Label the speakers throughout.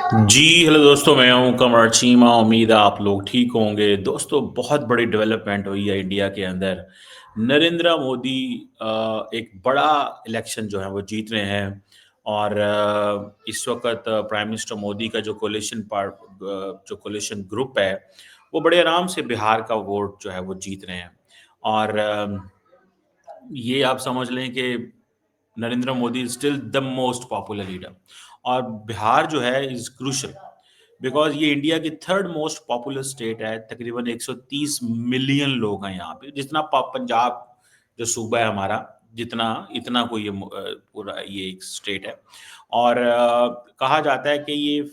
Speaker 1: जी, hello दोस्तों, मैं हूँ कमर चीमा। उम्मीद है आप लोग ठीक होंगे। दोस्तों, बहुत बड़ी डेवलपमेंट हुई है इंडिया के अंदर। नरेंद्र मोदी एक बड़ा इलेक्शन जो है वो जीत रहे हैं और इस वक़्त प्राइम मिनिस्टर मोदी का जो कोलिशन ग्रुप है, वो बड़े आराम से बिहार का वोट जो है वो जीत रहे हैं। और ये आप समझ लें कि Narendra Modi is still the most popular leader और बिहार जो है इज क्रूशल बिकॉज ये इंडिया की थर्ड मोस्ट पॉपुलर स्टेट है। तकरीबन 130 मिलियन लोग हैं यहाँ पे, जितना पंजाब जो सूबा है हमारा, जितना इतना कोई पूरा ये एक स्टेट है। और कहा जाता है कि ये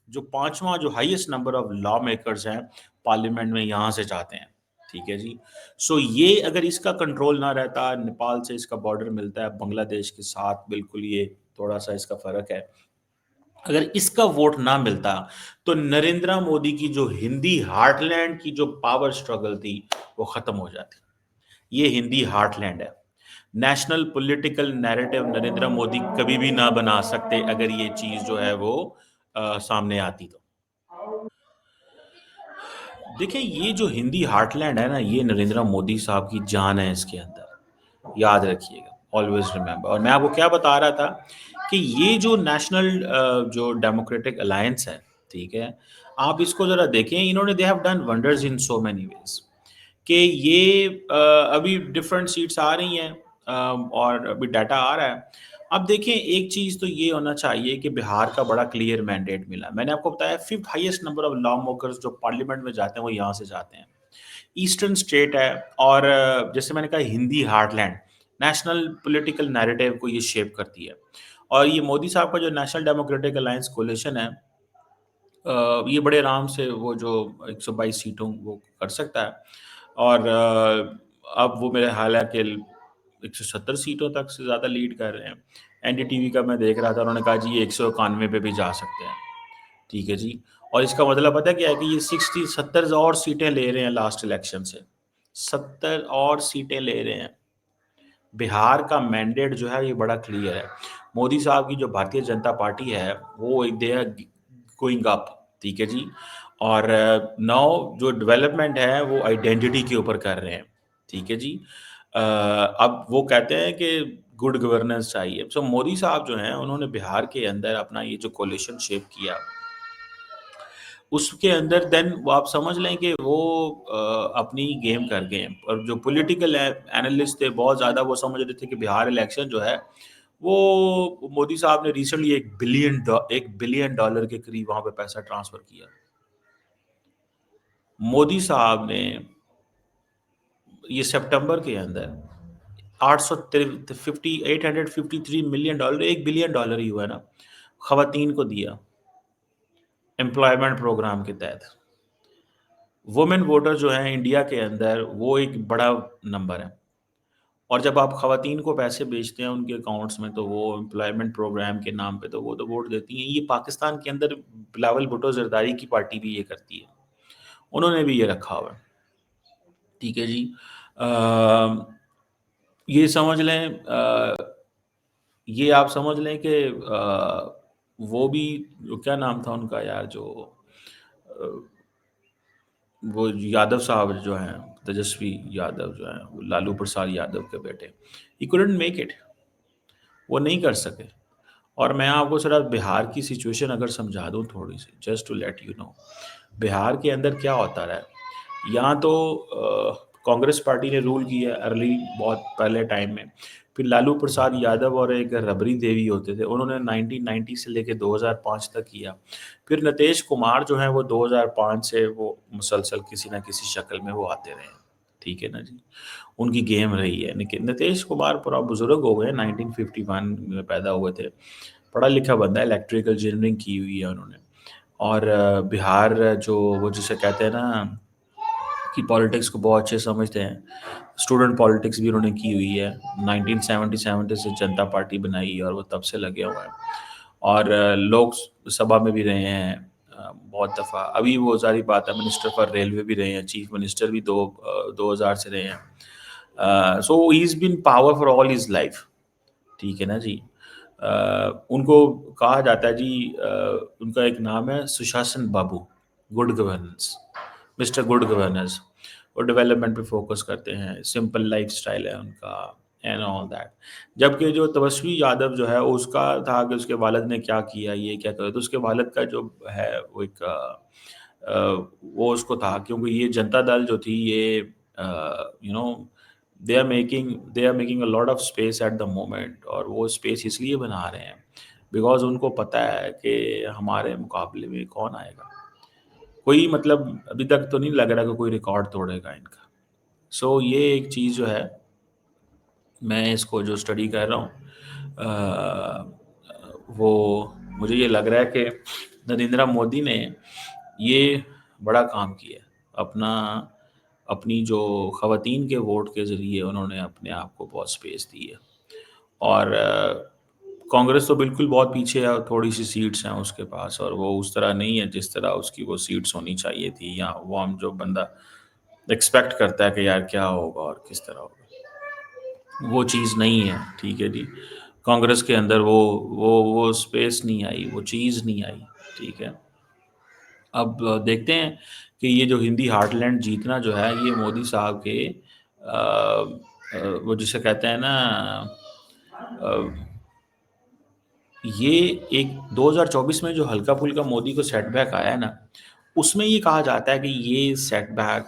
Speaker 1: जो पांचवा जो highest number of law makers हैं पार्लियामेंट में, यहाँ से जाते हैं। ठीक है जी। सो ये अगर इसका कंट्रोल ना रहता, नेपाल से इसका बॉर्डर मिलता है बांग्लादेश के साथ, बिल्कुल ये थोड़ा सा इसका फर्क है। अगर इसका वोट ना मिलता तो नरेंद्र मोदी की जो हिंदी हार्टलैंड की जो पावर स्ट्रगल थी वो खत्म हो जाती। ये हिंदी हार्टलैंड है। National political narrative Narendra Modi कभी भी ना बना सकते अगर ये चीज जो है वो सामने आती तो। देखिए, ये जो हिंदी हार्टलैंड है ना, ये नरेंद्र मोदी साहब की जान है इसके अंदर। याद रखिएगा, ऑलवेज रिमेंबर। और मैं आपको क्या बता रहा था कि ये जो नेशनल जो डेमोक्रेटिक अलायंस है, ठीक है, आप इसको जरा देखें। इन्होंने they have done wonders in so many ways कि ये अभी डिफरेंट सीट्स आ रही हैं और अभी डाटा आ रहा है। अब देखें, एक चीज़ तो ये होना चाहिए कि बिहार का बड़ा क्लियर मैंडेट मिला। मैंने आपको बताया fifth highest number of law makers जो पार्लियामेंट में जाते हैं वो यहाँ से जाते हैं। ईस्टर्न स्टेट है और जैसे मैंने कहा Hindi heartland, national political narrative को ये शेप करती है। और ये मोदी साहब का जो नेशनल डेमोक्रेटिक अलायंस कोलिशन है, ये बड़े आराम से वो जो 122 सीटों वो कर सकता है। और अब वो मेरे हाल है कि 170 सीटों तक से ज़्यादा लीड कर रहे हैं। एनडीटीवी का मैं देख रहा था, उन्होंने कहा जी ये 191 पे भी जा सकते हैं। ठीक है जी। और इसका मतलब पता है क्या है कि ये 70 और सीटें ले रहे हैं लास्ट इलेक्शन से। 70 और सीटें ले रहे हैं। बिहार का मैंडेट जो है ये बड़ा क्लियर है। मोदी साहब की जो भारतीय जनता पार्टी है वो दे आर गोइंग अप। ठीक है जी। और नाउ जो डेवलपमेंट है वो आइडेंटिटी के ऊपर कर रहे हैं। ठीक है जी। अब वो कहते हैं कि गुड गवर्नेंस चाहिए। सो मोदी साहब जो हैं उन्होंने बिहार के अंदर अपना ये जो कोलिशन शेप किया, उसके अंदर देन वो आप समझ लें कि वो अपनी गेम कर गए हैं। और जो पॉलिटिकल एनालिस्ट थे बहुत ज़्यादा वो समझ रहे थे कि बिहार इलेक्शन जो है वो मोदी साहब ने रिसेंटली $1 बिलियन के करीब वहाँ पे पैसा ट्रांसफर किया। मोदी साहब ने ये सितंबर के अंदर 853 मिलियन डॉलर, $1 बिलियन ही हुआ है ना, खवातीन को दिया एम्प्लॉयमेंट प्रोग्राम के तहत। वुमेन वोटर जो हैं इंडिया के अंदर वो एक बड़ा नंबर है। और जब आप खवातीन को पैसे भेजते हैं उनके अकाउंट्स में तो वो एम्प्लॉयमेंट प्रोग्राम के नाम पे तो वो तो वोट देती हैं। ये पाकिस्तान के अंदर बिलावल भुट्टो जरदारी की पार्टी भी ये करती है। उन्होंने भी ये रखा हुआ है। ठीक है जी। अ, ये समझ लें, ये आप समझ लें कि वो भी, क्या नाम था उनका यार, जो अ, वो यादव साहब जो हैं, तेजस्वी यादव जो हैं, वो लालू प्रसाद यादव के बेटे, ही कुडंट मेक इट। वो नहीं कर सके। और मैं आपको सिर्फ बिहार की सिचुएशन अगर समझा दूँ थोड़ी-सी, just to let you know, Bihar के अंदर क्या होता रहा है। यहाँ तो कांग्रेस पार्टी ने रूल किया अर्ली, बहुत पहले टाइम में। फिर लालू प्रसाद यादव और एक रबड़ी देवी होते थे, उन्होंने 1990 से लेके 2005 तक किया। फिर नीतीश कुमार जो हैं वो 2005 से वो मुसलसल किसी न किसी शक्ल में वो आते रहे हैं। ठीक है ना जी? उनकी गेम रही है। नीतीश कुमार पूरा बुज़ुर्ग हो गए, 1951 में पैदा हुए थे। पढ़ा लिखा बंदा है, इलेक्ट्रिकल इंजीनियरिंग की हुई है उन्होंने। और बिहार जो वो जिसे कहते हैं ना कि पॉलिटिक्स को बहुत अच्छे समझते हैं। स्टूडेंट पॉलिटिक्स भी उन्होंने की हुई है। 1977 से जनता पार्टी बनाई और वो तब से लगे हुए हैं। और लोक सभा में भी रहे हैं बहुत दफ़ा। अभी वो सारी बात है, मिनिस्टर फॉर रेलवे भी रहे हैं, चीफ मिनिस्टर भी 2000 से रहे हैं। So he is been power for all his life. ठीक है ना जी। उनको कहा जाता है जी, उनका एक नाम है सुशासन बाबू, good governance, mister good governance. वो डेवलपमेंट पे फोकस करते हैं, सिंपल लाइफस्टाइल है उनका एंड ऑल दैट। जबकि जो तपस्वी यादव जो है उसका था कि उसके वालिद ने क्या किया, ये क्या करा, तो उसके वालिद का जो है वो एक वो उसको था, क्योंकि ये जनता दल जो थी ये you know they are making a lot of space at the moment, और वो स्पेस इसलिए बना रहे हैं बिकॉज उनको पता है कि हमारे मुकाबले में कौन आएगा। कोई मतलब अभी तक तो नहीं लग रहा कि कोई रिकॉर्ड तोड़ेगा इनका। सो ये एक चीज़ जो है, मैं इसको जो स्टडी कर रहा हूँ वो मुझे ये लग रहा है कि नरेंद्र मोदी ने ये बड़ा काम किया। अपना अपनी जो ख़वातीन के वोट के ज़रिए उन्होंने अपने आप को बहुत स्पेस दी है। और कांग्रेस तो बिल्कुल बहुत पीछे है, थोड़ी सी सीट्स हैं उसके पास, और वो उस तरह नहीं है जिस तरह उसकी वो सीट्स होनी चाहिए थी, या वो हम जो बंदा एक्सपेक्ट करता है कि यार क्या होगा और किस तरह होगा, वो चीज़ नहीं है। ठीक है जी, कांग्रेस के अंदर वो स्पेस नहीं आई, वो चीज़ नहीं आई। ठीक है, अब देखते हैं कि ये जो हिंदी हार्टलैंड जीतना जो है ये मोदी साहब के वो जिसे कहते हैं ना, ये एक 2024 में जो हल्का-फुल्का मोदी को सेटबैक आया है ना, उसमें ये कहा जाता है कि ये सेटबैक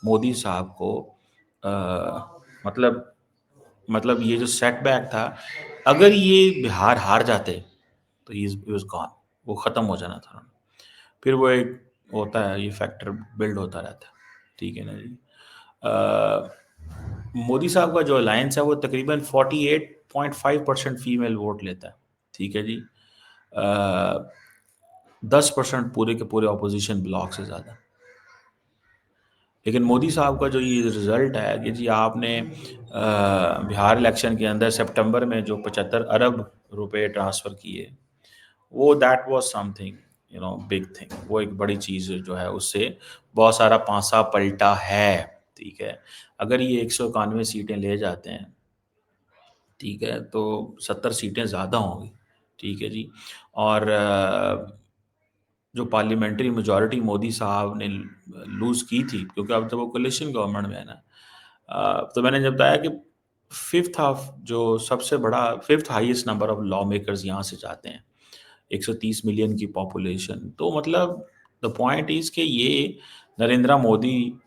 Speaker 1: मोदी साहब को अ, मतलब मतलब ये जो सेटबैक था, अगर ये बिहार हार जाते, तो ही वाज़ गॉन, वो ख़त्म हो जाना था। फिर वो एक होता है, ये फैक्टर बिल्ड होता रहता है। ठीक है ना जी? मोदी साहब का जो अलायंस है वो तकरीबन 48.5% फीमेल वोट लेता है। ठीक है जी? 10% पूरे के पूरे अपोजिशन ब्लॉक से ज़्यादा। लेकिन मोदी साहब का जो ये रिज़ल्ट है कि जी आपने बिहार इलेक्शन के अंदर सितंबर में जो 75 अरब रुपए ट्रांसफ़र किए, वो that was something, big thing. वो एक बड़ी चीज़ जो है, उससे बहुत सारा पासा पलटा है। ठीक है? अगर ये 191 सीटें ले जाते हैं, ठीक है, तो 70 सीटें ज़्यादा होंगी। ठीक है जी? और जो पार्लियामेंट्री मेजॉरिटी मोदी साहब ने लूज़ की थी, क्योंकि अब तो वो कोलिशन गवर्नमेंट में है ना। तो मैंने जब बताया कि fifth highest number of law makers यहाँ से जाते हैं, 130 मिलियन की पॉपुलेशन। तो मतलब द पॉइंट इज़ कि ये नरेंद्र मोदी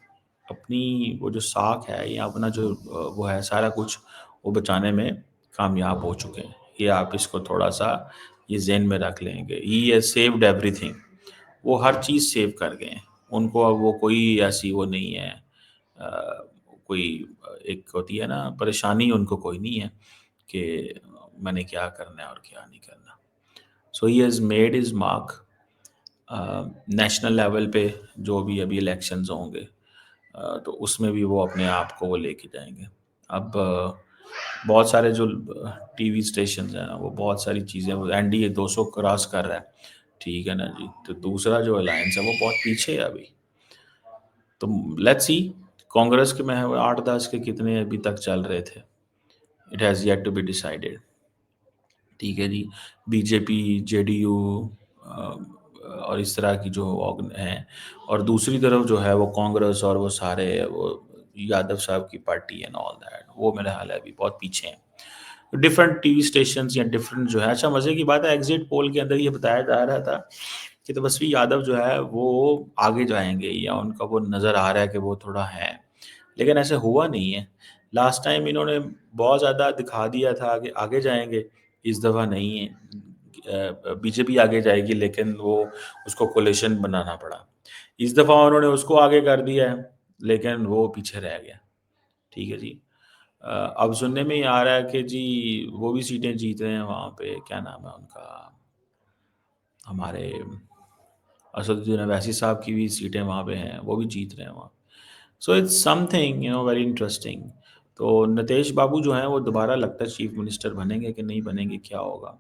Speaker 1: अपनी वो जो साख है, या अपना जो वो है सारा कुछ, वो बचाने में कामयाब हो चुके हैं। ये आप इसको थोड़ा-सा ये ज़हन में रख लेंगे। He has saved everything. वो हर चीज़ सेव कर गए हैं। उनको अब वो कोई ऐसी वो नहीं है, कोई एक होती है ना परेशानी, उनको कोई नहीं है कि मैंने क्या करना है और क्या नहीं करना। So he has made his mark. National level पे जो भी अभी इलेक्शंस होंगे, तो उसमें भी वो अपने आप को वो लेके जाएँगे। अब बहुत सारे जो टीवी स्टेशंस हैं ना, वो बहुत सारी चीज़ें, वो एनडीए 200 क्रॉस कर रहा है। ठीक है ना जी? तो दूसरा जो अलायंस है वो बहुत पीछे है अभी। तो लेट्स सी, कांग्रेस के में है वो 8-10 के कितने अभी तक चल रहे थे। It has yet to be decided. ठीक है जी? बीजेपी, जेडीयू और इस तरह की जो ऑर्गन हैं, और दूसरी तरफ जो है वो कांग्रेस और वो सारे वो यादव साहब की पार्टी एंड ऑल दैट, वो मेरा हाल है अभी बहुत पीछे हैं। डिफरेंट टीवी स्टेशंस या डिफरेंट जो है, अच्छा मज़े की बात है, एग्जिट पोल के अंदर ये बताया जा रहा था कि तपस्वी यादव जो है वो आगे जाएँगे, या उनका वो नज़र आ रहा है कि वो थोड़ा है। लेकिन ऐसा हुआ नहीं है। लास्ट टाइम इन्होंने बहुत ज़्यादा दिखा दिया था कि आगे जाएँगे, इस दफ़ा नहीं है। बीजेपी आगे जाएगी, लेकिन वो उसको कोalition बनाना पड़ा। इस दफ़ा उन्होंने उसको आगे कर दिया है, लेकिन वो पीछे रह गया। ठीक है जी? अब सुनने में ये आ रहा है कि जी वो भी सीटें जीत रहे हैं वहाँ पे, क्या नाम है उनका, हमारे असदुद्दीन अवैसी साहब की भी सीटें वहाँ पे हैं, वो भी जीत रहे हैं वहाँ। So it's something very interesting. तो नितेश बाबू जो हैं वो दोबारा लगता है चीफ मिनिस्टर बनेंगे कि नहीं बनेंगे, क्या होगा,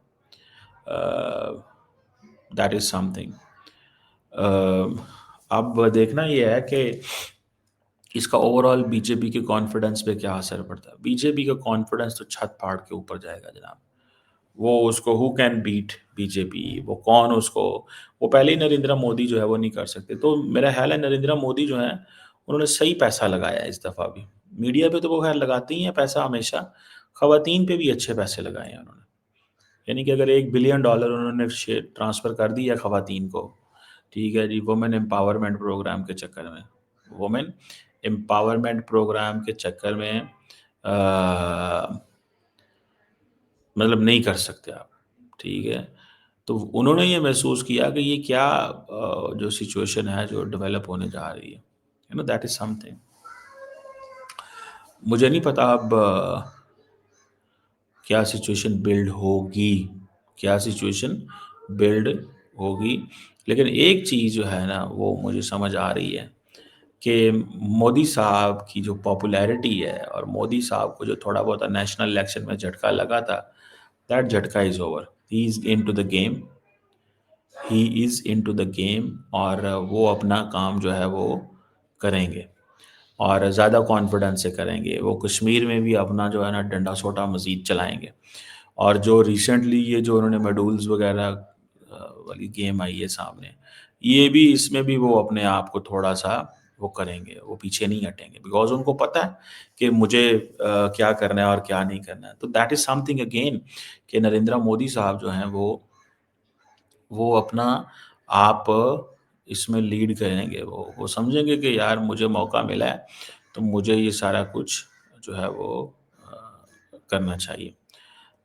Speaker 1: दैट इज़ समथिंग। अब देखना ये है कि इसका ओवरऑल बीजेपी के कॉन्फिडेंस पे क्या असर पड़ता है। बीजेपी का कॉन्फिडेंस तो छत फाड़ के ऊपर जाएगा जनाब। वो उसको हु कैन बीट बीजेपी, वो कौन उसको, वो पहले ही नरेंद्र मोदी जो है वो नहीं कर सकते। तो मेरा ख़्याल है नरेंद्र मोदी जो हैं, उन्होंने सही पैसा लगाया इस दफ़ा भी। मीडिया पे तो वो ख़ैर लगाते ही हैं पैसा हमेशा, ख़वातीन पे भी अच्छे पैसे लगाए हैं उन्होंने। यानी कि अगर $1 बिलियन उन्होंने शे ट्रांसफ़र कर दिया ख़वातीन को, ठीक है जी, वुमेन एम्पावरमेंट प्रोग्राम के चक्कर में। वुमेन एम्पावरमेंट प्रोग्राम के चक्कर में मतलब नहीं कर सकते आप, ठीक है? तो उन्होंने ये महसूस किया कि ये क्या जो सिचुएशन है जो डेवलप होने जा रही है। You know that is something. मुझे नहीं पता अब क्या सिचुएशन बिल्ड होगी, क्या सिचुएशन बिल्ड होगी। लेकिन एक चीज़ जो है ना वो मुझे समझ आ रही है कि मोदी साहब की जो पॉपुलैरिटी है और मोदी साहब को जो थोड़ा बहुत नेशनल इलेक्शन में झटका लगा था, दैट झटका is over. He is into the game, he is into the game और वो अपना काम जो है वो करेंगे और ज़्यादा कॉन्फिडेंस से करेंगे। वो कश्मीर में भी अपना जो है ना डंडा सोटा मज़ीद चलाएँगे और जो रिसेंटली ये जो उन्होंने मेडूल्स वगैरह वाली गेम आई है सामने, ये भी इसमें भी वो अपने आप को थोड़ा-सा वो करेंगे, वो पीछे नहीं हटेंगे बिकॉज़ उनको पता है कि मुझे क्या करना है और क्या नहीं करना है। तो दैट इज़ समथिंग अगेन कि नरेंद्र मोदी साहब जो हैं वो अपना आप इसमें लीड करेंगे, वो समझेंगे कि यार मुझे मौका मिला है, तो मुझे ये सारा कुछ जो है वो करना चाहिए।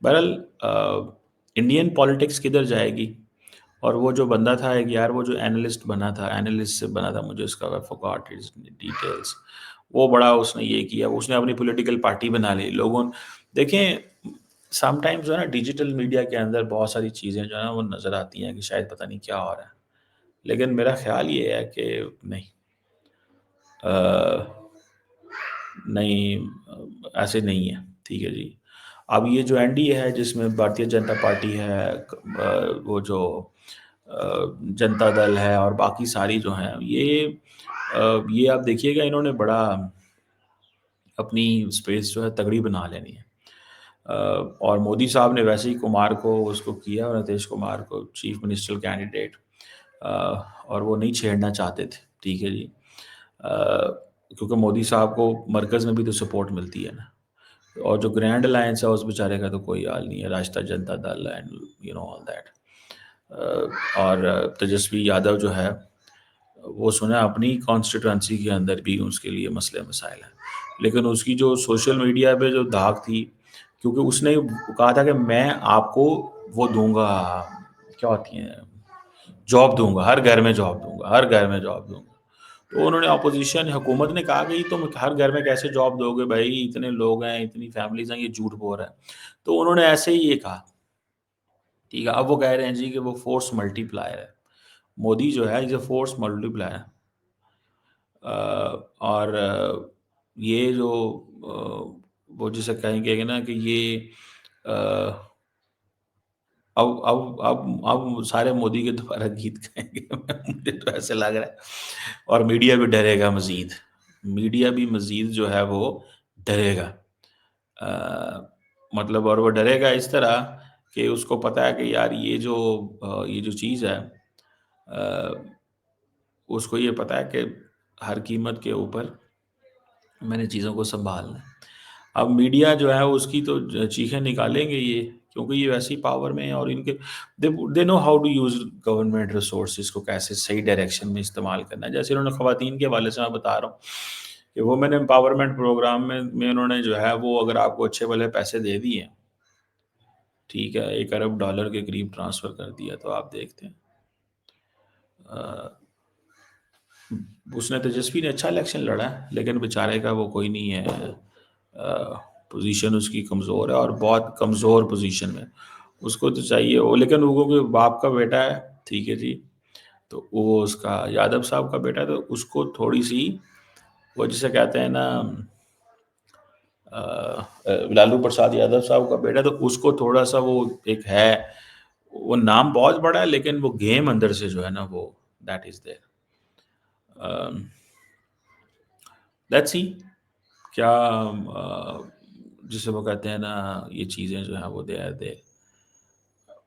Speaker 1: बहरहाल इंडियन पॉलिटिक्स किधर जाएगी? और वो जो बंदा था एक यार वो जो एनालिस्ट बना था, एनालिस्ट से बना था, मुझे उसका आई फॉरगॉट हिज़ डिटेल्स। वो बड़ा उसने ये किया, उसने अपनी पॉलिटिकल पार्टी बना ली। लोगों देखें समटाइम्स जो है ना डिजिटल मीडिया के अंदर बहुत सारी चीज़ें जो है ना वो नज़र आती हैं कि शायद पता नहीं क्या हो रहा है। लेकिन मेरा ख़्याल ये है कि नहीं अ, नहीं ऐसे नहीं है, ठीक है जी। अब ये जो एनडीए है जिसमें भारतीय जनता पार्टी है वो जो जनता दल है और बाकी सारी जो हैं ये आप देखिएगा इन्होंने बड़ा अपनी स्पेस जो है तगड़ी बना लेनी है। और मोदी साहब ने वैसे ही कुमार को उसको किया और नीतीश कुमार को चीफ मिनिस्टर कैंडिडेट और वो नहीं छेड़ना चाहते थे, ठीक है जी। क्योंकि मोदी साहब को मरकज़ में भी तो सपोर्ट मिलती है ना और जो ग्रैंड अलायंस है उस बेचारे का तो कोई हाल नहीं है, राष्ट्रीय Janata Dal and you know all that. और तेजस्वी यादव जो है वो सुना अपनी कॉन्स्टिट्यूंसी के अंदर भी उसके लिए मसले मसाइल हैं। लेकिन उसकी जो सोशल मीडिया पे जो धाक थी, क्योंकि उसने कहा था कि मैं आपको वो दूँगा, क्या होती हैं, जॉब दूँगा, हर घर में जॉब दूँगा, हर घर में जॉब दूँगा। तो उन्होंने अपोज़िशन हुकूमत ने कहा कि तुम हर घर में कैसे जॉब दोगे भई, इतने लोग हैं, इतनी फैमिलीज़ हैं, ये झूठ बोल रहा है। तो उन्होंने ऐसे ही ये कहा, ठीक है। अब वो कह रहे हैं जी कि वो फ़ोर्स मल्टीप्लायर है। मोदी जो है इज़ अ फ़ोर्स मल्टीप्लायर। और ये जो वो जिसे कहेंगे कि ना कि ये अ, अब सारे मोदी के दोबारा गीत गाएँगे मुझे तो ऐसे लग रहा है और मीडिया भी डरेगा मज़ीद। मीडिया भी मज़ीद जो है वो डरेगा। मतलब और वो डरेगा इस तरह कि उसको पता है कि यार ये जो चीज़ है उसको ये पता है कि हर कीमत के ऊपर मैंने चीज़ों को सँभालना है। अब मीडिया जो है उसकी तो चीखें निकालेंगे ये, क्योंकि ये वैसे ही पावर में है और इनके they know how to use government resources को कैसे सही डायरेक्शन में इस्तेमाल करना है। जैसे उन्होंने ख़वातीन के हवाले से मैं बता रहा हूँ कि वुमेन एम्पावरमेंट प्रोग्राम में उन्होंने जो है वो अगर आपको अच्छे भले पैसे दे दिए, ठीक है, $1 अरब के करीब ट्रांसफ़र कर दिया तो आप देखते हैं। अ, उसने तेजस्वी ने अच्छा इलेक्शन लड़ा है, लेकिन बेचारे का वो कोई नहीं है पोजीशन उसकी कमज़ोर है और बहुत कमज़ोर पोजीशन में। उसको तो चाहिए वो, लेकिन वो के बाप का बेटा है, ठीक है जी, तो वो उसका यादव साहब का बेटा है, तो उसको थोड़ी-सी वो जिसे कहते हैं ना लालू प्रसाद यादव साहब का बेटा, तो उसको थोड़ा-सा वो एक है, वो नाम बहुत बड़ा है लेकिन वो गेम अंदर से जो है ना वो that is there. Uh, let's see क्या जिसे वो कहते हैं ना ये चीज़ें जो हैं वो they are there.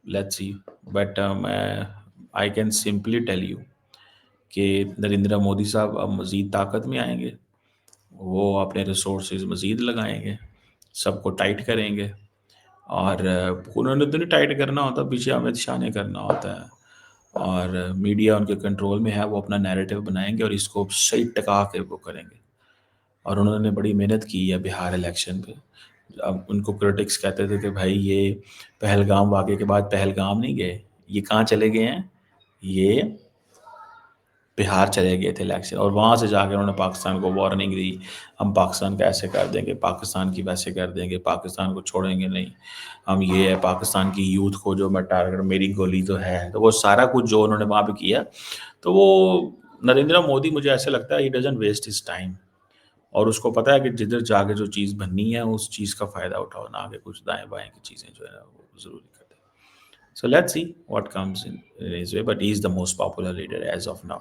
Speaker 1: Let's see. But मैं I can simply tell you कि नरेंद्र मोदी साहब अब मज़ीद ताकत में आएंगे, वो अपने रिसोर्सेज मज़ीद लगाएंगे, सबको टाइट करेंगे। और उन्होंने तो नहीं टाइट करना होता, पीछे अमित शाह ने करना होता है। और मीडिया उनके कंट्रोल में है, वो अपना नैरेटिव बनाएंगे और इसको सही टका के वो करेंगे। और उन्होंने बड़ी मेहनत की है बिहार इलेक्शन पे। अब उनको क्रिटिक्स कहते थे कि भाई ये पहलगाम वाक़े के बाद पहलगाम नहीं गए, ये कहाँ चले गए हैं, ये बिहार चले गए थे इलेक्शन, और वहाँ से जाकर उन्होंने पाकिस्तान को वार्निंग दी, हम पाकिस्तान का ऐसे कर देंगे, पाकिस्तान की वैसे कर देंगे, पाकिस्तान को छोड़ेंगे नहीं, हम ये है पाकिस्तान की यूथ को जो मैं टारगेट, मेरी गोली तो है। तो वो सारा कुछ जो उन्होंने वहाँ पे किया, तो वो नरेंद्र मोदी मुझे ऐसा लगता है he doesn't waste his time, और उसको पता है कि जिधर जाके जो चीज़ बननी है उस चीज़ का फ़ायदा उठाओ, ना आगे कुछ दाएँ बाएँ की चीज़ें जो है ना वो ज़रूरी करते हैं। So let's see what comes in his way, but he is the most popular leader as of now.